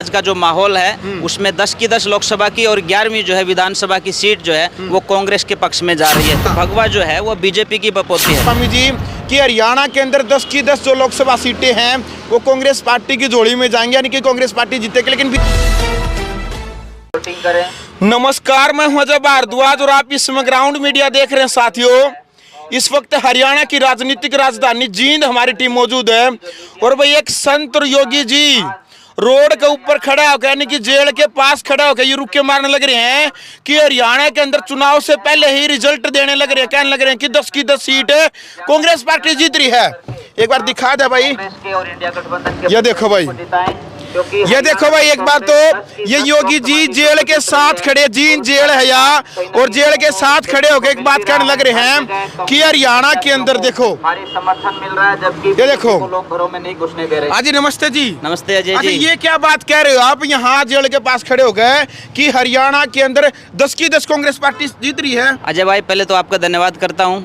आज का जो माहौल है उसमें 10 की 10 लोकसभा की और 11वीं जो है विधानसभा की सीट जो है वो कांग्रेस के पक्ष में जा रही है। तो भगवा जो है वो बीजेपी की बपोती है। स्वामी जी कि हरियाणा के अंदर 10 की 10 जो लोकसभा सीटें हैं वो कांग्रेस पार्टी की झोली में जाएंगी, यानी कि कांग्रेस पार्टी जीतेगी। लेकिन वोटिंग करें। नमस्कार, मैं हूं अजय भारद्वाज और आप इस समय ग्राउंड मीडिया देख रहे हैं। साथियों, इस वक्त हरियाणा की राजनीतिक राजधानी जींद हमारी टीम मौजूद है और भाई एक संत योगी जी रोड के ऊपर खड़ा होकर, यानी कि जेल के पास खड़ा होकर ये रुके मारने लग रहे हैं कि हरियाणा के अंदर चुनाव से पहले ही रिजल्ट देने लग रहे हैं, कहने लग रहे हैं कि 10 की 10 सीट कांग्रेस पार्टी जीत रही है। एक बार दिखा दे भाई, ये देखो भाई, ये देखो भाई, एक बार तो ये योगी जी जेल के साथ खड़े, जींद जेल है यहाँ, और जेल के साथ खड़े होकर एक बात कहने लग रहे हैं कि हरियाणा के अंदर देखो समर्थन मिल रहा है, जबकि ये देखो लोग घरों में नहीं घुसने दे रहे। हाजी नमस्ते जी। नमस्ते अजय अच्छा, जी। ये क्या बात कह रहे हो आप यहाँ जेल के पास खड़े हो गए कि हरियाणा के अंदर 10 की 10 कांग्रेस पार्टी जीत रही है? अजय भाई, पहले तो आपका धन्यवाद करता हूँ।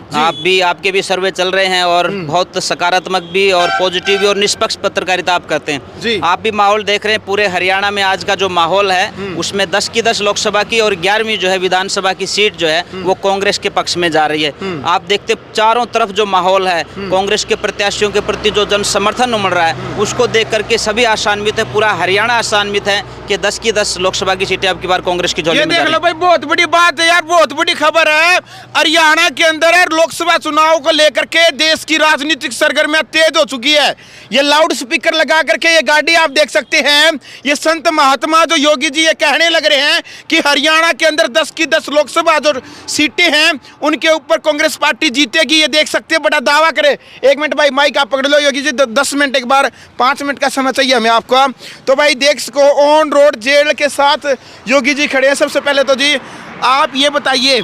आपके भी सर्वे चल रहे हैं और बहुत सकारात्मक भी और पॉजिटिव भी और निष्पक्ष पत्रकारिता आप करते हैं। आप भी माहौल देख रहे हैं पूरे हरियाणा में आज का जो माहौल है उसमें 10 की 10 लोकसभा की और 11वीं जो है विधानसभा की सीट जो है वो कांग्रेस के पक्ष में जा रही है। आप देखते चारों तरफ जो माहौल है, कांग्रेस के प्रत्याशियों के प्रति जो जन समर्थन उमड़ रहा है उसको देख करके सभी आशान्वित है, पूरा हरियाणा आशान्वित है कि 10 की 10 लोकसभा की सीटें अब की बार कांग्रेस की झोली में जा रही है। भाई बहुत बड़ी बात है यार, बहुत बड़ी खबर है। हरियाणा के अंदर लोकसभा चुनाव को लेकर के देश की राजनीतिक सरगर्मियां तेज हो चुकी है। ये लाउड स्पीकर लगा करके ये गाड़ी आप देख सकते हैं, ये संत महात्मा जो योगी जी ये कहने लग रहे हैं कि हरियाणा के अंदर 10 की 10 लोकसभा जो सीटें हैं उनके ऊपर कांग्रेस पार्टी जीतेगी। ये देख सकते हैं, बड़ा दावा करे। एक मिनट भाई, माइक आप पकड़ लो योगी जी, 10 मिनट, एक बार 5 मिनट का समय चाहिए हमें आपको। तो भाई देख सको, ऑन रोड जेल के साथ योगी जी खड़े हैं। सबसे पहले तो जी आप ये बताइए,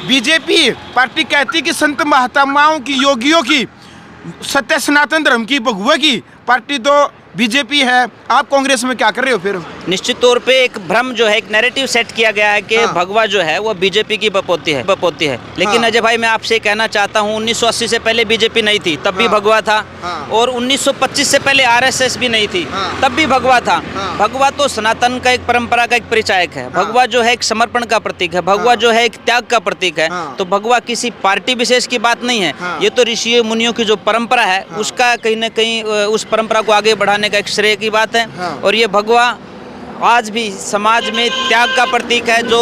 बीजेपी पार्टी कहती कि संत महात्माओं की, योगियों की, सत्य सनातन धर्म की, भगवा की पार्टी तो बीजेपी है, आप कांग्रेस में क्या कर रहे हो फिर? निश्चित तौर पे एक भ्रम जो है, एक नैरेटिव सेट किया गया है कि भगवा जो है वो बीजेपी की बपोती है। लेकिन अजय भाई, मैं आपसे कहना चाहता हूँ 1980 से पहले बीजेपी नहीं थी, तब भी भगवा था। और 1925 से पहले आरएसएस भी नहीं थी, तब भी भगवा था। भगवा तो सनातन का एक परंपरा का एक परिचायक है। भगवा जो है एक समर्पण का प्रतीक है। भगवा जो है एक त्याग का प्रतीक है। तो भगवा किसी पार्टी विशेष की बात नहीं है, ये तो ऋषियों मुनियों की जो परंपरा है उसका कहीं ना कहीं उस परंपरा को आगे बढ़ाने का एक श्रेय की बात है। और ये भगवा आज भी समाज में त्याग का प्रतीक है, जो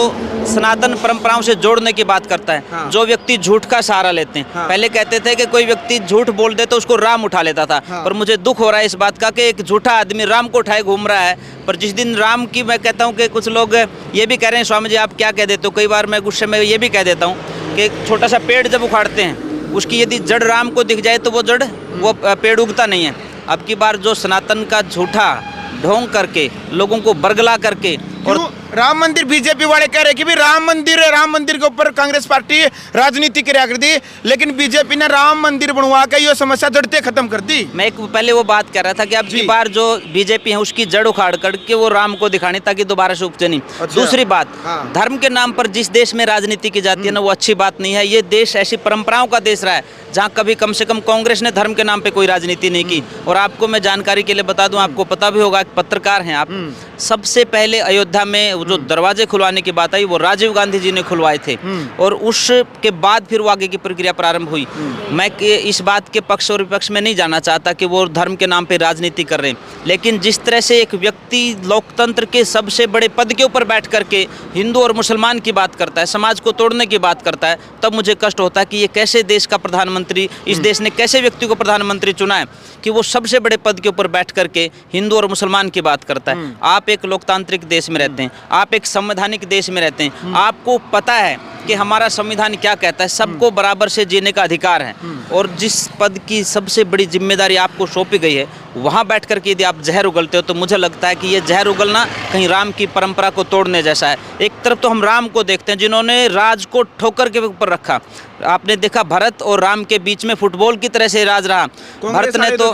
सनातन परंपराओं से जोड़ने की बात करता है। जो व्यक्ति झूठ का सहारा लेते हैं, पहले कहते थे कि कोई व्यक्ति झूठ बोल दे तो उसको राम उठा लेता था, पर मुझे दुख हो रहा है इस बात का कि एक झूठा आदमी राम को उठाए घूम रहा है। पर जिस दिन राम की, मैं कहता हूँ कि कुछ लोग ये भी कह रहे हैं, स्वामी जी आप क्या कह देते हो, कई बार मैं गुस्से में ये भी कह देता हूँ कि एक छोटा सा पेड़ जब उखाड़ते हैं उसकी यदि जड़ राम को दिख जाए तो वो जड़, वो पेड़ उगता नहीं है। अब की बार जो सनातन का झूठा ढोंग करके, लोगों को बरगला करके, और राम मंदिर, बीजेपी वाले कह रहे कि भी राम मंदिर के ऊपर कांग्रेस पार्टी राजनीति किया कर दी, लेकिन बीजेपी ने राम मंदिर बनवा के ये समस्या जड़ते खत्म कर दी। मैं एक पहले वो बात कर रहा था कि अब की बार जो बीजेपी है उसकी जड़ उखाड़ करके वो राम को दिखानी ताकि दोबारा से उपजे नहीं। दूसरी बात, धर्म के नाम पर जिस देश में राजनीति की जाती है ना, वो अच्छी बात नहीं है। ये देश ऐसी परंपराओं का देश रहा है जहाँ कभी कम से कम कांग्रेस ने धर्म के नाम पे कोई राजनीति नहीं की। और आपको मैं जानकारी के लिए बता दूं, आपको पता भी होगा, पत्रकार हैं आप, सबसे पहले अयोध्या में जो दरवाजे खुलवाने की बात आई वो राजीव गांधी जी ने खुलवाए थे, और उसके बाद फिर वो आगे की प्रक्रिया प्रारंभ हुई। मैं इस बात के पक्ष और विपक्ष में नहीं जाना चाहता कि वो धर्म के नाम पे राजनीति कर रहे हैं, लेकिन जिस तरह से एक व्यक्ति लोकतंत्र के सबसे बड़े पद के ऊपर बैठ करके हिंदू और मुसलमान की बात करता है, समाज को तोड़ने की बात करता है, तब मुझे कष्ट होता है कि ये कैसे देश का प्रधानमंत्री, इस देश ने कैसे व्यक्ति को प्रधानमंत्री चुना है कि वो सबसे बड़े पद के ऊपर बैठ करके हिंदू और मुसलमान की बात करता है। आप एक लोकतांत्रिक देश में रहते हैं, आप एक संवैधानिक देश में रहते हैं, आपको पता है कि हमारा संविधान क्या कहता है, सबको बराबर से जीने का अधिकार है। और जिस पद की सबसे बड़ी जिम्मेदारी आपको सौंपी गई है, वहाँ बैठ कर के यदि आप जहर उगलते हो तो मुझे लगता है कि ये जहर उगलना कहीं राम की परंपरा को तोड़ने जैसा है। एक तरफ तो हम राम को देखते हैं जिन्होंने राज को ठोकर के ऊपर रखा। आपने देखा भरत और राम के बीच में फुटबॉल की तरह से राज रहा। भरत ने तो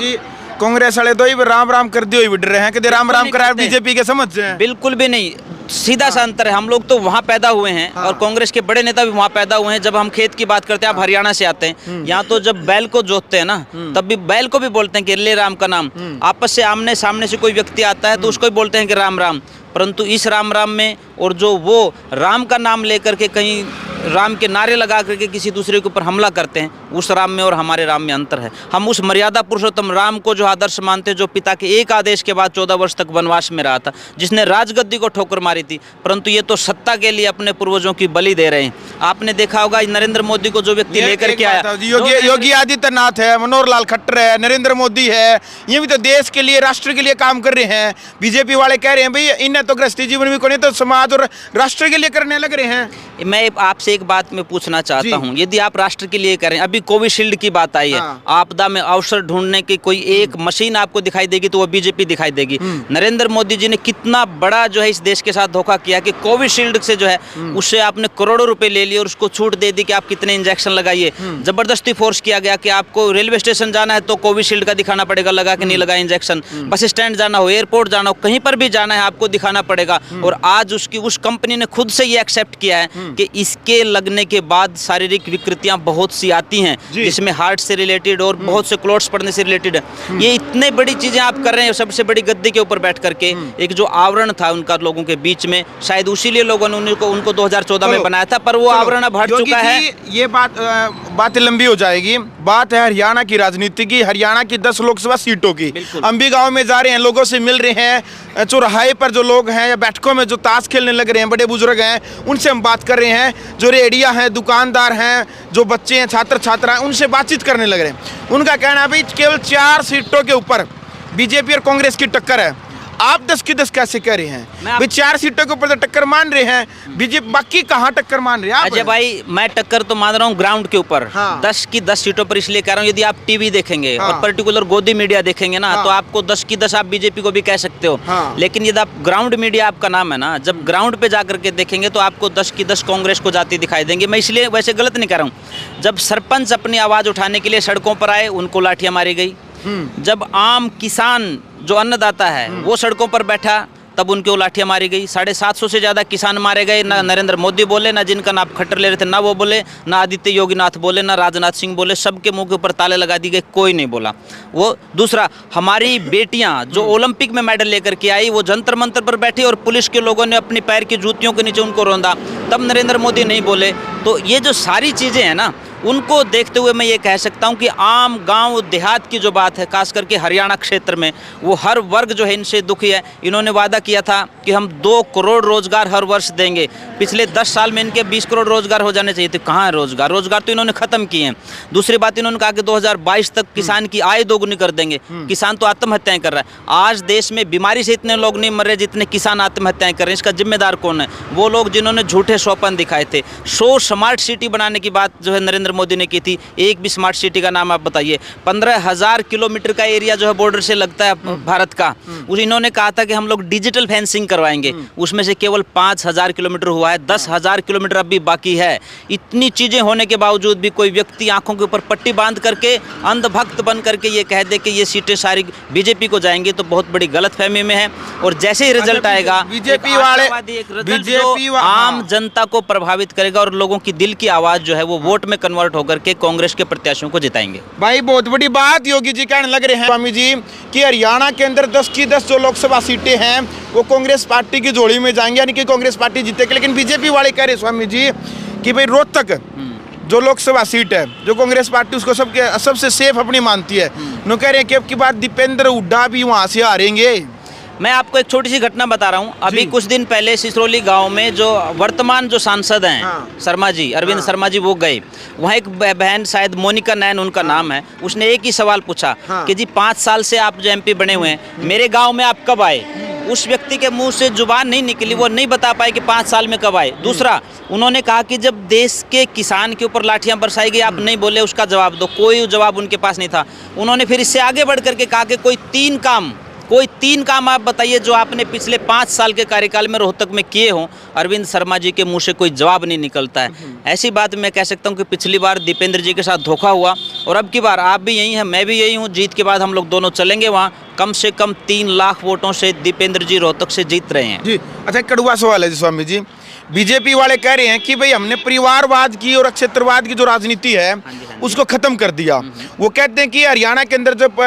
कांग्रेस वाले तो राम राम कर दिए डर रहे हैं कि राम राम कराया बीजेपी के समझ से। बिल्कुल भी नहीं। बहुत सीधा सा अंतर है। हम लोग तो वहाँ पैदा हुए हैं और कांग्रेस के बड़े नेता भी वहाँ पैदा हुए हैं। जब हम खेत की बात करते हैं, आप हरियाणा से आते हैं, यहाँ तो जब बैल को जोतते हैं ना, तब भी बैल को भी बोलते हैं कि ले राम का नाम। आपस से आमने सामने से कोई व्यक्ति आता है तो उसको भी बोलते हैं कि राम राम। परंतु इस राम राम में और जो वो राम का नाम लेकर के कहीं राम के नारे लगा करके किसी दूसरे के ऊपर हमला करते हैं, उस राम में और हमारे राम में अंतर है। हम उस मर्यादा पुरुषोत्तम राम को जो आदर्श मानते हैं, जो पिता के एक आदेश के बाद 14 वर्ष तक वनवास में रहा था, जिसने राजगद्दी को ठोकर मारी थी, परंतु ये तो सत्ता के लिए अपने पूर्वजों की बलि दे रहे हैं। आपने देखा होगा नरेंद्र मोदी को जो व्यक्ति लेकर के आया, योगी आदित्यनाथ है, मनोहर लाल खट्टर है, नरेंद्र मोदी है, ये भी तो देश के लिए, राष्ट्र के लिए काम कर रहे हैं। बीजेपी वाले कह रहे हैं भाई इन्हें तो गृहस्थी जीवन भी को नहीं तो समाज और राष्ट्र के लिए करने लग रहे हैं। मैं आपसे एक बात मैं पूछना चाहता हूं, यदि आप राष्ट्र के लिए करें, अभी कोविशील्ड की बात आई है, आपदा में अवसर ढूंढने की कोई एक मशीन आपको दिखाई देगी तो वो बीजेपी दिखाई देगी। नरेंद्र मोदी जी ने कितना बड़ा जो है इस देश के साथ धोखा किया कि कोविशील्ड से जो है उससे आपने करोड़ों रुपए ले लिए और उसको छूट दे दी कि आप कितने इंजेक्शन लगाइए। जबरदस्ती फोर्स किया गया कि आपको रेलवे स्टेशन जाना है तो कोविशील्ड का दिखाना पड़ेगा, लगा के नहीं लगा इंजेक्शन। बस स्टैंड जाना हो, एयरपोर्ट जाना हो, कहीं पर भी जाना है आपको दिखाना पड़ेगा। और आज उस कंपनी ने खुद से ये एक्सेप्ट किया है कि इसके लगने के बाद शारीरिक विकृतियां बहुत सी आती हैं, जिसमें हार्ट से रिलेटेड और बहुत से क्लॉट्स पड़ने से रिलेटेड है। ये इतने बड़ी चीजें आप कर रहे हैं सबसे बड़ी गद्दी के ऊपर बैठ करके। एक जो आवरण था उनका लोगों के बीच में, शायद उसीलिए लोगों ने उनको 2014 में बनाया था, पर वो आवरण अब हट चुका है। ये बात लंबी हो जाएगी। बात है हरियाणा की राजनीति की, हरियाणा की 10 लोकसभा सीटों की। अंबी गांव में जा रहे हैं, लोगों से मिल रहे हैं, चौराहे पर जो लोग हैं या बैठकों में जो ताश खेलने लग रहे हैं, बड़े बुजुर्ग हैं, उनसे हम बात कर रहे हैं। जो रेहड़ियां हैं, दुकानदार हैं, जो बच्चे हैं, छात्र छात्रा हैं, उनसे बातचीत करने लग रहे हैं। उनका कहना है भाई केवल 4 सीटों के ऊपर बीजेपी और कांग्रेस की टक्कर है। आप 10 की 10 कैसे कह रहे हैं भाई? 4 सीटों के ऊपर तो टक्कर मान रहे हैं बीजेपी, बाकी कहाँ टक्कर मान रहे हैं आप? अजय भाई, मैं टक्कर तो मान रहा हूँ ग्राउंड के ऊपर। 10 की 10 सीटों पर इसलिए कह रहा हूँ, यदि आप टीवी देखेंगे और पर्टिकुलर गोदी मीडिया देखेंगे ना, तो आपको 10 की 10 आप बीजेपी को भी कह सकते हो। लेकिन यदि आप ग्राउंड मीडिया आपका नाम है ना, जब ग्राउंड पे जाकर के देखेंगे तो आपको 10 की 10 कांग्रेस को जाती दिखाई देंगे। मैं इसलिए वैसे गलत नहीं कह रहा हूँ। जब सरपंच अपनी आवाज उठाने के लिए सड़कों पर आए, उनको लाठियां मारी गई। जब आम किसान जो अन्नदाता है वो सड़कों पर बैठा, तब उनको लाठियां मारी गई। 750 से ज़्यादा किसान मारे गए। ना नरेंद्र मोदी बोले, ना जिनका नाम खट्टर ले रहे थे ना वो बोले, ना आदित्य योगीनाथ बोले, ना राजनाथ सिंह बोले। सबके मुंह के ऊपर ताले लगा दिए गए, कोई नहीं बोला। वो दूसरा, हमारी बेटियां जो ओलंपिक में मेडल लेकर के आई, वो जंतर मंतर पर बैठी और पुलिस के लोगों ने अपनी पैर की जूतियों के नीचे उनको रौंदा, तब नरेंद्र मोदी नहीं बोले। तो ये जो सारी चीज़ें हैं ना, उनको देखते हुए मैं ये कह सकता हूँ कि आम गांव देहात की जो बात है, खास करके हरियाणा क्षेत्र में, वो हर वर्ग जो है इनसे दुखी है। इन्होंने वादा किया था कि हम 2 करोड़ रोजगार हर वर्ष देंगे। पिछले 10 साल में इनके 20 करोड़ रोजगार हो जाने चाहिए थे। कहाँ है रोजगार? रोजगार तो इन्होंने खत्म किए हैं। दूसरी बात, इन्होंने कहा कि 2022 तक किसान की आय दोगुनी कर देंगे। किसान तो आत्महत्याएं कर रहा है। आज देश में बीमारी से इतने लोग नहीं मर रहे जितने किसान आत्महत्याएं कर रहे हैं। इसका जिम्मेदार कौन है? वो लोग जिन्होंने झूठे स्वप्न दिखाए थे। 100 स्मार्ट सिटी बनाने की बात जो है नरेंद्र मोदी ने की थी। एक भी स्मार्ट सिटी का नाम आप बताइए। 15,000 किलोमीटर का एरिया जो है बॉर्डर से लगता है भारत का, उस इन्होंने कहा था कि हम लोग डिजिटल फेंसिंग करवाएंगे। उसमें से केवल 5,000 किलोमीटर हुआ है। 10,000 किलोमीटर अभी बाकी है। इतनी चीजें होने के बावजूद भी कोई व्यक्ति आंखों के ऊपर पट्टी बांध करके अंधभक्त बन करके ये कह दे कि ये सीटें सारी बीजेपी को जाएंगी, तो बहुत बड़ी गलतफहमी में है। और जैसे ही रिजल्ट आएगा, बीजेपी वाले आम जनता को प्रभावित करेगा और लोगों की दिल की आवाज जो है वो वोट में कन्वर्ट होकर के कांग्रेस के प्रत्याशियों को जिताएंगे। भाई बहुत बड़ी बात योगी जी कहने लग रहे हैं स्वामी जी कि हरियाणा के अंदर 10 की 10 जो लोकसभा सीटें हैं वो कांग्रेस पार्टी की झोली में जाएंगी, यानी कि कांग्रेस पार्टी जीतेगी। लेकिन बीजेपी वाले कह रहे हैं स्वामी जी कि भाई रोहतक जो लोकसभा सीट है, जो कांग्रेस पार्टी उसको सबसे सेफ अपनी मानती है, वो कह रहे हैं कि अब की बार दीपेंद्र हुड्डा भी वहां से हारेंगे। मैं आपको एक छोटी सी घटना बता रहा हूँ। अभी कुछ दिन पहले सिसरोली गांव में जो वर्तमान जो सांसद हैं शर्मा जी, अरविंद शर्मा जी, वो गए वहाँ। एक बहन शायद मोनिका नैन उनका नाम है, उसने एक ही सवाल पूछा कि जी 5 साल से आप जो MP बने हुए हैं, मेरे गाँव में आप कब आए? उस व्यक्ति के मुंह से जुबान नहीं निकली, वो नहीं बता पाए कि 5 साल में कब आए। दूसरा, उन्होंने कहा कि जब देश के किसान के ऊपर लाठियां बरसाई गई, आप नहीं बोले, उसका जवाब दो। कोई जवाब उनके पास नहीं था। उन्होंने फिर इससे आगे बढ़ करके कहा कि कोई 3 काम कोई 3 काम आप बताइए जो आपने पिछले 5 साल के कार्यकाल में रोहतक में किए हों। अरविंद शर्मा जी के मुंह से कोई जवाब नहीं निकलता है। ऐसी बात मैं कह सकता हूं कि पिछली बार दीपेंद्र जी के साथ धोखा हुआ और अब की बार आप भी यही हैं, मैं भी यही हूं। जीत के बाद हम लोग दोनों चलेंगे वहाँ। कम से कम 3 लाख वोटों से दीपेंद्र जी रोहतक से जीत रहे हैं। जी अच्छा, कड़वा सवाल है जी स्वामी जी। बीजेपी वाले कह रहे हैं कि भाई हमने परिवारवाद की और क्षेत्रवाद की जो राजनीति है उसको खत्म कर दिया। वो कहते हैं कि हरियाणा के अंदर जब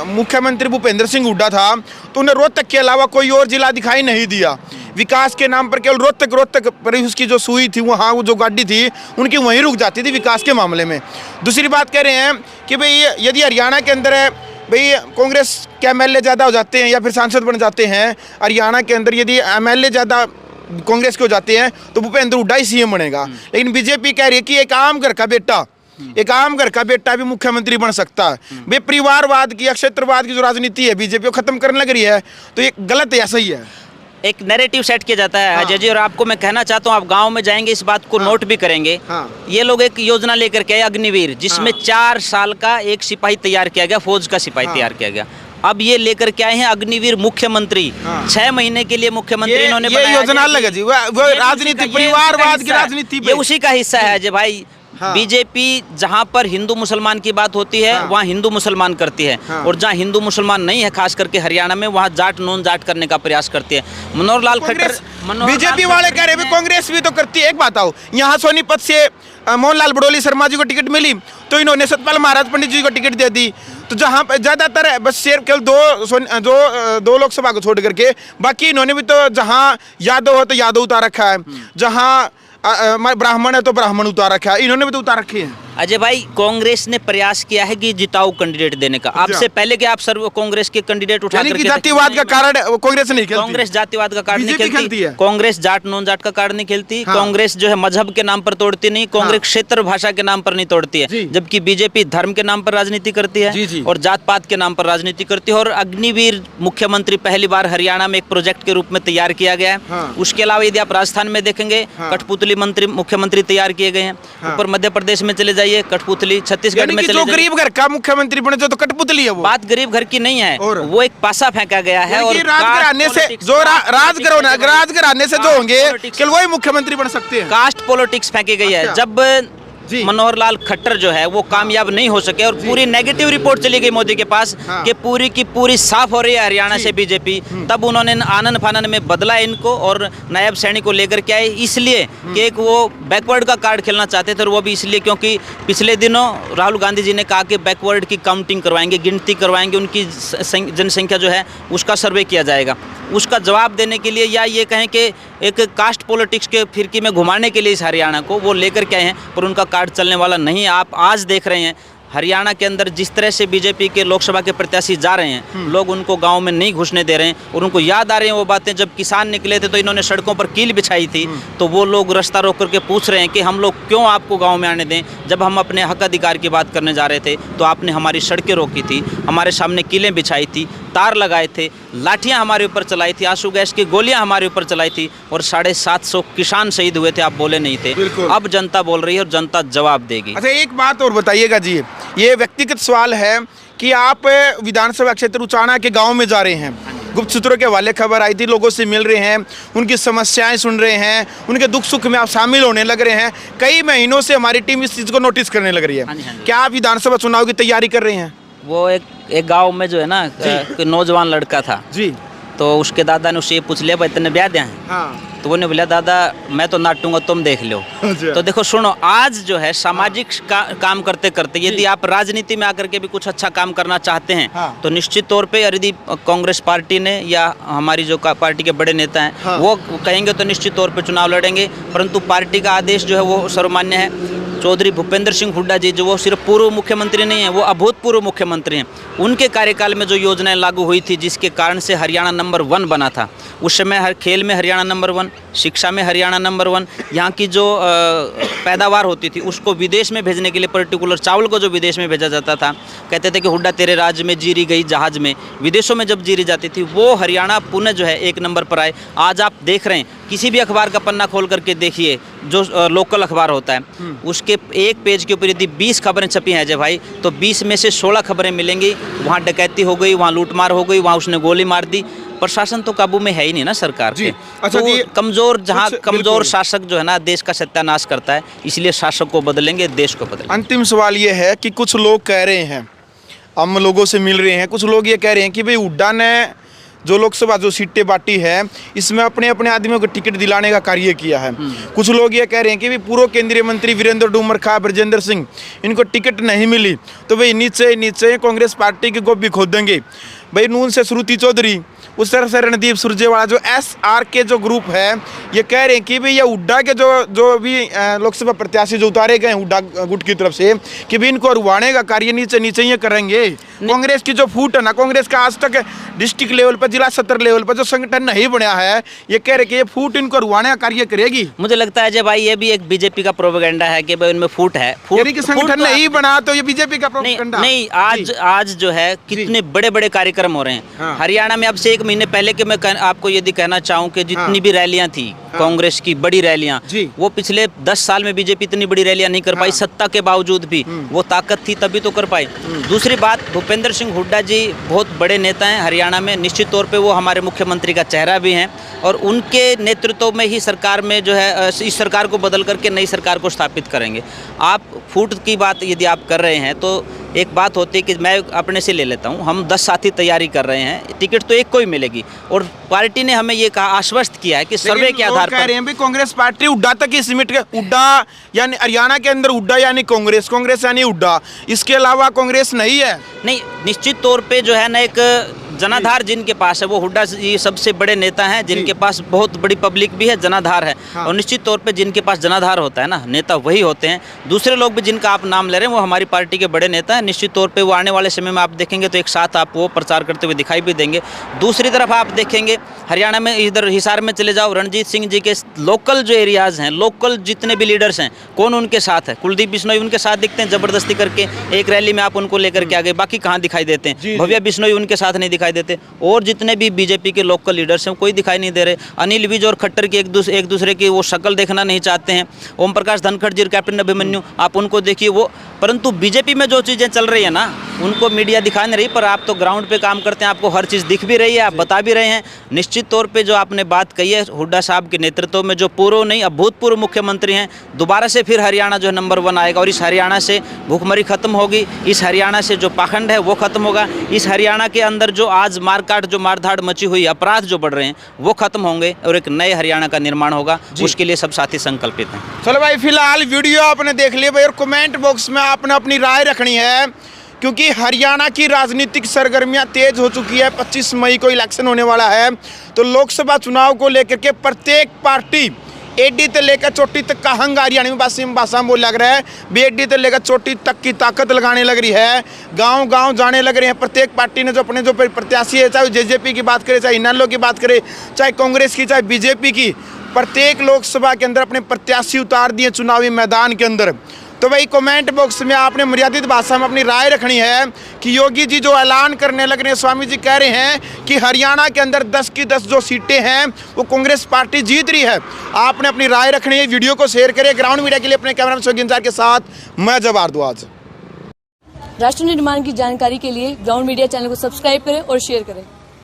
मुख्यमंत्री भूपेंद्र सिंह हुड्डा था तो उन्हें रोहतक के अलावा कोई और जिला दिखाई नहीं दिया। विकास के नाम पर केवल रोहतक पर उसकी जो सुई थी वहाँ वो जो गाड़ी थी उनकी वहीं रुक जाती थी विकास के मामले में। दूसरी बात कह रहे हैं कि भाई यदि हरियाणा के अंदर है भाई कांग्रेस के एमएलए ज़्यादा हो जाते हैं या फिर सांसद बन जाते हैं, हरियाणा के अंदर यदि एमएलए ज़्यादा कांग्रेस के हो जाते हैं तो भूपेंद्र हुड्डा ही सीएम बनेगा। लेकिन बीजेपी कह रही है कि एक आम घर का बेटा भी मुख्यमंत्री बन सकता है। वे परिवारवाद की, क्षेत्रवाद की जो राजनीति है बीजेपी को खत्म करने लग रही है, तो ये गलत है या सही है? एक नैरेटिव सेट किया जाता है अजय जी, और आपको मैं कहना चाहता हूँ आप गांव में जाएंगे इस बात को नोट भी करेंगे। ये लोग एक योजना लेकर के आए अग्निवीर, जिसमें 4 साल का एक सिपाही तैयार किया गया, फौज का सिपाही तैयार किया गया। अब ये लेकर के आए हैं अग्निवीर मुख्यमंत्री। 6 महीने के लिए मुख्यमंत्री इन्होंने बनाया। ये योजना अलग है जी, वो राजनीति, परिवारवाद की राजनीति, ये उसी का हिस्सा है अजय भाई। बीजेपी जहां पर हिंदू मुसलमान की बात होती है वहां हिंदू मुसलमान करती है, और जहां हिंदू मुसलमान नहीं है खास करके हरियाणा में वहां जाट नॉन जाट करने का प्रयास करती है। मनोहर लाल खट्टर, बीजेपी वाले कह रहे हैं कांग्रेस भी तो करती है। एक बात आओ, यहाँ सोनीपत से मोहनलाल बड़ोली शर्मा जी को टिकट मिली तो इन्होंने सतपाल महाराज पंडित जी को टिकट दे दी। तो जहाँ ज्यादातर बस सिर्फ केवल दो लोकसभा को छोड़ करके बाकी इन्होंने भी तो जहाँ यादव हो तो यादव उतार रखा है, जहाँ ब्राह्मण है तो ब्राह्मण उतार रखा है, इन्होंने भी तो उतार रखे हैं। अजय भाई कांग्रेस ने प्रयास किया है कि जिताऊ कैंडिडेट देने का। आपसे पहले कि आप सर्व कांग्रेस के कैंडिडेट उठा करके जातिवाद का कार्ड कांग्रेस नहीं खेलती। कांग्रेस जातिवाद का कार्ड नहीं खेलती। कांग्रेस जाट नॉन जाट का कार्ड नहीं खेलती। कांग्रेस जो है मजहब के नाम पर तोड़ती नहीं। कांग्रेस क्षेत्र भाषा के नाम पर नहीं तोड़ती है, जबकि बीजेपी धर्म के नाम पर राजनीति करती है और जात पात के नाम पर राजनीति करती है। और अग्निवीर मुख्यमंत्री पहली बार हरियाणा में एक प्रोजेक्ट के रूप में तैयार किया गया है। उसके अलावा यदि आप राजस्थान में देखेंगे कठपुतली मुख्यमंत्री तैयार किए गए हैं। ऊपर मध्य प्रदेश में चले जाइए कठपुतली, छत्तीसगढ़ में चले गरीब घर का मुख्यमंत्री बने तो कठपुतली है। वो बात गरीब घर की नहीं है, वो एक पासा फेंका गया है। और राजघराने से जो राजघराने से जो होंगे केवल वही मुख्यमंत्री बन सकते हैं। कास्ट पॉलिटिक्स फेंकी गई है। जब मनोहर लाल खट्टर जो है वो कामयाब नहीं हो सके और पूरी नेगेटिव रिपोर्ट चली गई मोदी के पास कि पूरी की पूरी साफ हो रही है हरियाणा से बीजेपी, तब उन्होंने आनन फानन में बदला इनको और नायब सैनिक को लेकर के आए। इसलिए कि एक वो बैकवर्ड का कार्ड खेलना चाहते थे, और वो भी इसलिए क्योंकि पिछले दिनों राहुल गांधी जी ने कहा कि बैकवर्ड की काउंटिंग करवाएंगे, गिनती करवाएंगे, उनकी जनसंख्या जो है उसका सर्वे किया जाएगा। उसका जवाब देने के लिए या ये कहें कि एक कास्ट पॉलिटिक्स के फिरकी में घुमाने के लिए इस हरियाणा को वो लेकर के आए हैं, पर उनका कार्ड चलने वाला नहीं है। आप आज देख रहे हैं हरियाणा के अंदर जिस तरह से बीजेपी के लोकसभा के प्रत्याशी जा रहे हैं, लोग उनको गांव में नहीं घुसने दे रहे हैं। और उनको याद आ रही हैं वो बातें जब किसान निकले थे तो इन्होंने सड़कों पर कील बिछाई थी, तो वो लोग रास्ता रोक करके पूछ रहे हैं कि हम लोग क्यों आपको गांव में आने दें। जब हम अपने हक अधिकार की बात करने जा रहे थे तो आपने हमारी सड़कें रोकी थी, हमारे सामने कीलें बिछाई थी, तार लगाए थे, लाठियां हमारे ऊपर चलाई थी, आंसू गैस की गोलियां हमारे ऊपर चलाई थी, और 750 किसान शहीद हुए थे, आप बोले नहीं थे। अब जनता बोल रही है और जनता जवाब देगी। अच्छा एक बात और बताइएगा जी, ये व्यक्तिगत सवाल है कि आप विधानसभा क्षेत्र उचाना के गांव में जा रहे हैं, गुप्त सूत्रों के हवाले खबर आई थी, लोगों से मिल रहे हैं, उनकी समस्याएं सुन रहे हैं, उनके दुख सुख में आप शामिल होने लग रहे हैं। कई महीनों से हमारी टीम इस चीज़ को नोटिस करने लग रही है। क्या आप विधानसभा चुनाव की तैयारी कर रहे हैं? वो एक गांव में जो है ना कोई नौजवान लड़का था जी, तो उसके दादा ने उससे ये पूछ लिया भाई तेने ब्याह दिया है? तो वो ने बोला दादा मैं तो नाटूंगा तुम देख लो। तो देखो सुनो, आज जो है सामाजिक काम करते करते यदि आप राजनीति में आकर के भी कुछ अच्छा काम करना चाहते हैं तो निश्चित तौर पे यदि कांग्रेस पार्टी ने या हमारी जो पार्टी के बड़े नेता हैं वो कहेंगे तो निश्चित तौर पे चुनाव लड़ेंगे, परंतु पार्टी का आदेश जो है वो सर्वमान्य है। चौधरी भूपेंद्र सिंह हुड्डा जी जो वो सिर्फ पूर्व मुख्यमंत्री नहीं है, वो अभूतपूर्व मुख्यमंत्री हैं। उनके कार्यकाल में जो योजनाएं लागू हुई थी जिसके कारण से हरियाणा नंबर 1 बना था, उस समय हर खेल में हरियाणा नंबर 1, शिक्षा में हरियाणा नंबर 1, यहाँ की जो पैदावार होती थी उसको विदेश में भेजने के लिए, पर्टिकुलर चावल को जो विदेश में भेजा जाता था, कहते थे कि हुड्डा तेरे राज्य में जीरी गई जहाज में, विदेशों में जब जीरी जाती थी, वो हरियाणा पुनः जो है 1 नंबर पर आए। आज आप देख रहे हैं, किसी भी अखबार का पन्ना खोल करके देखिए, जो लोकल अखबार होता है उसके एक पेज के ऊपर यदि 20 खबरें छपी हैं अजय भाई, तो 20 में से 16 खबरें मिलेंगी वहाँ डकैती हो गई, वहाँ लूटमार हो गई, वहाँ उसने गोली मार दी। प्रशासन तो काबू में है ही नहीं ना सरकार के। अच्छा, तो कमजोर, जहाँ कमजोर शासक जो है ना देश का सत्यानाश करता है, इसलिए शासक को बदलेंगे, देश को बदलेंगे। अंतिम सवाल ये है कि कुछ लोग कह रहे हैं, हम लोगों से मिल रहे हैं, कुछ लोग ये कह रहे हैं कि भाई हुड्डा ने जो लोकसभा जो सीटें बांटी है इसमें अपने अपने आदमियों को टिकट दिलाने का कार्य किया है। कुछ लोग ये कह रहे हैं कि भाई पूर्व केंद्रीय मंत्री वीरेंद्र डूमरखा, ब्रजेंद्र सिंह, इनको टिकट नहीं मिली तो भाई नीचे नीचे कांग्रेस पार्टी की गोभी खोदेंगे। भाई नून से श्रुति चौधरी, उस तरह से रणदीप सुरजेवाला, जो SRK जो ग्रुप है, ये कह रहे हैं कि भाई ये हुड्डा के जो भी लोकसभा प्रत्याशी जो उतारे गए हुड्डा गुट की तरफ से, कि भाई इनको रुवाने का कार्य नीचे नीचे ये करेंगे। कांग्रेस की जो फूट है ना, कांग्रेस का आज तक डिस्ट्रिक्ट लेवल पर, जिला सत्र लेवल पर जो संगठन नहीं बना है, ये कह रहे कि ये फूट इनको रुवाने का कार्य करेगी। मुझे लगता है जय भाई ये भी एक बीजेपी का प्रोपेगेंडा है कि भाई उनमें फूट है। संगठन नहीं बना तो ये बीजेपी का प्रोपेगेंडा नहीं। आज जो है कितने बड़े बड़े कार्यक्रम हो रहे हैं हरियाणा में। अब से 1 महीने पहले के मैं आपको यदि कहना चाहूँ कि जितनी भी रैलियां थी कांग्रेस की, बड़ी रैलियां, वो पिछले 10 साल में बीजेपी इतनी बड़ी रैलियां नहीं कर पाई। सत्ता के बावजूद भी वो ताकत थी तभी तो कर पाई। दूसरी बात, भूपेंद्र सिंह हुड्डा जी बहुत बड़े नेता हैं हरियाणा में, निश्चित तौर पे वो हमारे मुख्यमंत्री का चेहरा भी हैं और उनके नेतृत्व में ही सरकार में जो है इस सरकार को बदल करके नई सरकार को स्थापित करेंगे। आप फूट की बात यदि आप कर रहे हैं तो एक बात होती है कि मैं अपने से ले लेता हूं, हम 10 साथी तैयारी कर रहे हैं, टिकट तो एक को ही मिलेगी और पार्टी ने हमें ये कहा, आश्वस्त किया है कि सर्वे के आधार पर कह रहे हैं भी कांग्रेस पार्टी हुड्डा तक ही सीमित है। हुड्डा यानी हरियाणा के अंदर हुड्डा यानी कांग्रेस, कांग्रेस यानी हुड्डा, इसके अलावा कांग्रेस नहीं है। नहीं, निश्चित तौर पे जो है ना एक जनाधार जिनके पास है वो हुड्डा जी सबसे बड़े नेता हैं, जिनके पास बहुत बड़ी पब्लिक भी है, जनाधार है। और निश्चित तौर पे जिनके पास जनाधार होता है ना, नेता वही होते हैं। दूसरे लोग भी जिनका आप नाम ले रहे हैं वो हमारी पार्टी के बड़े नेता हैं। निश्चित तौर पे वो आने वाले समय में आप देखेंगे तो एक साथ आप वो प्रचार करते हुए दिखाई भी देंगे। दूसरी तरफ आप देखेंगे हरियाणा में, इधर हिसार में चले जाओ, रणजीत सिंह जी के लोकल जो एरियाज़ हैं, लोकल जितने भी लीडर्स हैं, कौन उनके साथ है? कुलदीप बिश्नोई उनके साथ दिखते हैं, ज़बरदस्ती करके एक रैली में आप उनको लेकर के आ गए, बाकी कहाँ दिखाई देते हैं? भव्या बिश्नोई उनके साथ नहीं दिखाई देते। और जितने भी बीजेपी के लोकल लीडर्स हैं कोई दिखाई नहीं दे रहे। अनिल विज और खट्टर की एक दूसरे की वो शक्ल देखना नहीं चाहते हैं। ओम प्रकाश धनखड़ जी, कैप्टन अभिमन्यु, आप उनको देखिए वो। परंतु बीजेपी में जो चीज़ें चल रही है ना, उनको मीडिया दिखा नहीं रही, पर आप तो ग्राउंड पे काम करते हैं, आपको हर चीज़ दिख भी रही है, आप बता भी रहे हैं। निश्चित तौर पे जो आपने बात कही है, हुड्डा साहब के नेतृत्व में जो पूर्व नहीं अब भूतपूर्व मुख्यमंत्री हैं, दोबारा से फिर हरियाणा जो है नंबर 1 आएगा और इस हरियाणा से भूखमरी खत्म होगी, इस हरियाणा से जो पाखंड है वो खत्म होगा, इस हरियाणा के अंदर जो आज मारकाट, जो मारधाड़ मची हुई, अपराध जो बढ़ रहे हैं वो खत्म होंगे और एक नए हरियाणा का निर्माण होगा। उसके लिए सब साथी संकल्पित हैं। चलो भाई, फिलहाल वीडियो आपने देख लिया भाई, और कमेंट बॉक्स में आपने अपनी राय रखनी है, क्योंकि हरियाणा की राजनीतिक सरगर्मियां तेज हो चुकी है। 25 मई को इलेक्शन होने वाला है, तो लोकसभा चुनाव को लेकर के प्रत्येक पार्टी एडी से लेकर चोटी तक का हंग, हरियाणवी भाषा में बोल लग रहा है, बेडी से लेकर चोटी तक की ताकत लगाने लग रही है, गांव गांव जाने लग रहे हैं। प्रत्येक पार्टी ने जो अपने जो प्रत्याशी है, चाहे जेजेपी की बात करें, चाहे इनेलो की बात करें, चाहे कांग्रेस की, चाहे बीजेपी की, प्रत्येक लोकसभा के अंदर अपने प्रत्याशी उतार दिए चुनावी मैदान के अंदर। तो भाई कमेंट बॉक्स में आपने मर्यादित भाषा में अपनी राय रखनी है कि योगी जी जो ऐलान करने लग रहे हैं, स्वामी जी कह रहे हैं कि हरियाणा के अंदर 10 की 10 जो सीटें हैं वो कांग्रेस पार्टी जीत रही है। आपने अपनी राय रखनी है, वीडियो को शेयर करें। ग्राउंड मीडिया के लिए अपने कैमरामैन सोगिंजार के साथ मैं जवार दुआज। राष्ट्र निर्माण की जानकारी के लिए ग्राउंड मीडिया चैनल को सब्सक्राइब करें और शेयर करें।